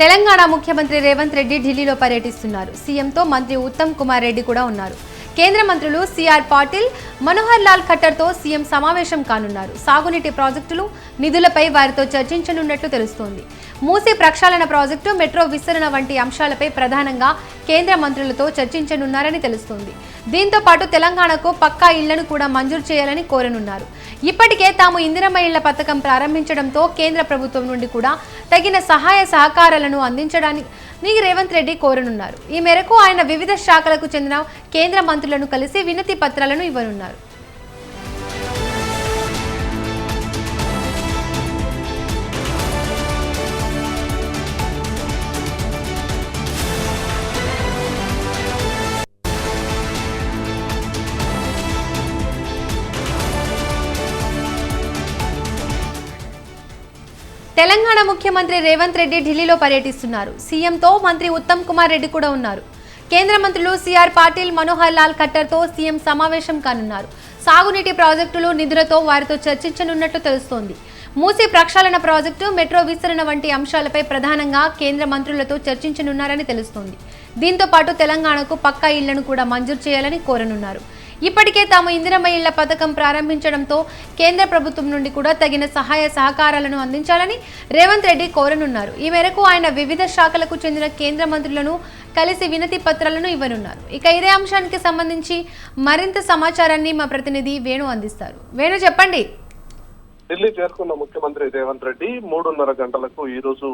తెలంగాణ ముఖ్యమంత్రి రేవంత్ రెడ్డి ఢిల్లీలో పర్యటిస్తున్నారు. సీఎంతో మంత్రి ఉత్తమ్ కుమార్ రెడ్డి కూడా ఉన్నారు. కేంద్ర మంత్రులు సిఆర్ పాటిల్, మనోహర్ లాల్ ఖట్టర్తో సీఎం సమావేశం కానున్నారు. సాగునీటి ప్రాజెక్టులు, నిధులపై వారితో చర్చించనున్నట్లు తెలుస్తోంది. మూసీ ప్రక్షాళన ప్రాజెక్టు, మెట్రో విస్తరణ వంటి అంశాలపై ప్రధానంగా కేంద్ర మంత్రులతో చర్చించనున్నారని తెలుస్తోంది. దీంతో పాటు తెలంగాణకు పక్కా ఇళ్లను కూడా మంజూరు చేయాలని కోరనున్నారు. ఇప్పటికే తాము ఇందిరమ్మ ఇళ్ల పథకం ప్రారంభించడంతో కేంద్ర ప్రభుత్వం నుండి కూడా తగిన సహాయ సహకారాలను అందించడానికి రేవంత్ రెడ్డి కోరనున్నారు. ఈ మేరకు ఆయన వివిధ శాఖలకు చెందిన కేంద్ర మంత్రులను కలిసి వినతి పత్రాలను ఇవ్వనున్నారు. తెలంగాణ ముఖ్యమంత్రి రేవంత్ రెడ్డి ఢిల్లీలో పర్యటిస్తున్నారు. సీఎంతో మంత్రి ఉత్తమ్ కుమార్ రెడ్డి కూడా ఉన్నారు. కేంద్ర మంత్రులు సిఆర్ పాటిల్, మనోహర్ లాల్ ఖట్టర్తో సీఎం సమావేశం కానున్నారు. సాగునీటి ప్రాజెక్టులు, నిధులతో వారితో చర్చించనున్నట్లు తెలుస్తోంది. మూసీ ప్రక్షాళన ప్రాజెక్టు, మెట్రో విస్తరణ వంటి అంశాలపై ప్రధానంగా కేంద్ర మంత్రులతో చర్చించనున్నారని తెలుస్తోంది. దీంతో పాటు తెలంగాణకు పక్కా ఇళ్లను కూడా మంజూరు చేయాలని కోరనున్నారు. ఇప్పటికే తాము ఇందిరమ్మ ఇళ్ల పథకం ప్రారంభించడంతో కేంద్ర ప్రభుత్వం నుండి కూడా తగిన సహాయ సహకారాలను అందించాలని రేవంత్ రెడ్డి కోరనున్నారు. ఈ మేరకు ఆయన వివిధ శాఖలకు చెందిన కేంద్ర మంత్రులను కలిసి వినతి పత్రాలను ఇవ్వనున్నారు. ఇక ఇదే అంశానికి సంబంధించి మరింత సమాచారాన్ని మా ప్రతినిధి వేణు అందిస్తారు. వేణు, చెప్పండి. ఢిల్లీ చేరుకున్న ముఖ్యమంత్రి రేవంత్ రెడ్డి 3:30 గంటలకు ఈ రోజు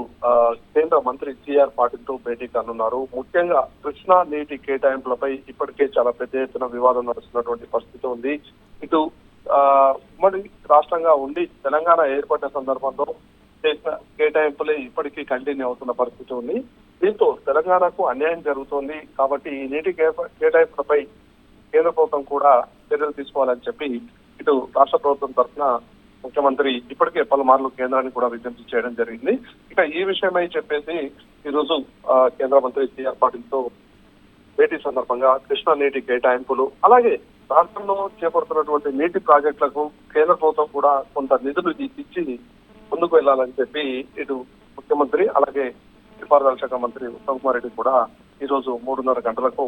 కేంద్ర మంత్రి సిఆర్ పాటిల్ తో భేటీ కానున్నారు. ముఖ్యంగా కృష్ణా నీటి కేటాయింపులపై ఇప్పటికే చాలా పెద్ద ఎత్తున వివాదం నడుస్తున్నటువంటి పరిస్థితి ఉంది. ఇటు ఉమ్మడి రాష్ట్రంగా ఉండి తెలంగాణ ఏర్పడిన సందర్భంలో చేసిన కేటాయింపులే ఇప్పటికీ కంటిన్యూ అవుతున్న పరిస్థితి ఉంది. దీంతో తెలంగాణకు అన్యాయం జరుగుతోంది కాబట్టి ఈ నీటి కేటాయింపులపై కేంద్ర ప్రభుత్వం కూడా చర్యలు తీసుకోవాలని చెప్పి ఇటు రాష్ట్ర ప్రభుత్వం తరఫున ముఖ్యమంత్రి ఇప్పటికే పలుమార్లు కేంద్రాన్ని కూడా విజ్ఞప్తి చేయడం జరిగింది. ఇక ఈ విషయమై చెప్పేసి ఈ రోజు కేంద్ర మంత్రి సిఆర్ పాటిల్ తో భేటీ సందర్భంగా కృష్ణా నీటి కేటాయింపులు, అలాగే రాష్ట్రంలో చేపడుతున్నటువంటి నీటి ప్రాజెక్టులకు కేంద్ర ప్రభుత్వం కూడా కొంత నిధులు ఇచ్చి ముందుకు వెళ్లాలని చెప్పి ఇటు ముఖ్యమంత్రి అలాగే నీటిపారుదల శాఖ మంత్రి ఉత్తమ్ కుమార్ రెడ్డి కూడా ఈ రోజు 3:30 గంటలకు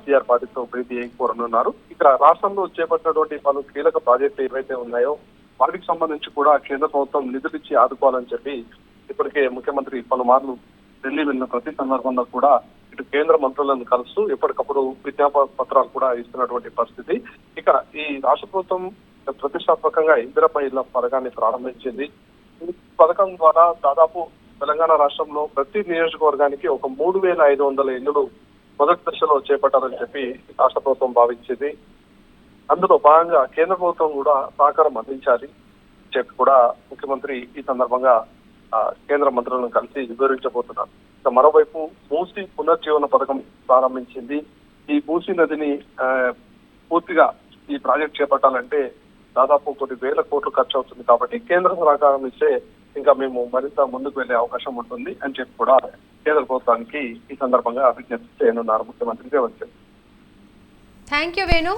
సిఆర్ పాటిల్ తో భేటీ కోరనున్నారు. ఇక్కడ రాష్ట్రంలో చేపట్టినటువంటి పలు కీలక ప్రాజెక్టులు ఏవైతే ఉన్నాయో వాటికి సంబంధించి కూడా కేంద్ర ప్రభుత్వం నిధులిచ్చి ఆదుకోవాలని చెప్పి ఇప్పటికే ముఖ్యమంత్రి పలుమార్లు ఢిల్లీ వెళ్ళిన ప్రతి సందర్భంలో కూడా ఇటు కేంద్ర మంత్రులను కలుస్తూ ఎప్పటికప్పుడు విజ్ఞాపన పత్రాలు కూడా ఇస్తున్నటువంటి పరిస్థితి. ఇక ఈ రాష్ట్ర ప్రభుత్వం ప్రతిష్టాత్మకంగా ఇందిరమ్మ ఇళ్ల పథకాన్ని ప్రారంభించింది. ఈ పథకం ద్వారా దాదాపు తెలంగాణ రాష్ట్రంలో ప్రతి నియోజకవర్గానికి ఒక 3,500 ఇళ్లు మొదటి దశలో చేపట్టాలని చెప్పి రాష్ట్ర ప్రభుత్వం భావించింది. అందులో భాగంగా కేంద్ర ప్రభుత్వం కూడా సహకారం అందించాలి చెప్పి కూడా ముఖ్యమంత్రి ఈ సందర్భంగా కేంద్ర మంత్రులను కలిసి వివరించబోతున్నారు. ఇక మరోవైపు మూసీ పునర్జీవన పథకం ప్రారంభించింది. ఈ మూసీ నదిని పూర్తిగా ఈ ప్రాజెక్ట్ చేపట్టాలంటే దాదాపు కొన్ని వేల కోట్లు ఖర్చు అవుతుంది కాబట్టి కేంద్ర సహకారం ఇస్తే ఇంకా మేము మరింత ముందుకు వెళ్లే అవకాశం ఉంటుంది అని చెప్పి కూడా కేంద్ర ప్రభుత్వానికి ఈ సందర్భంగా విజ్ఞప్తి చేయనున్నారు ముఖ్యమంత్రి రేవంత్ రెడ్డి. Thank you Venu.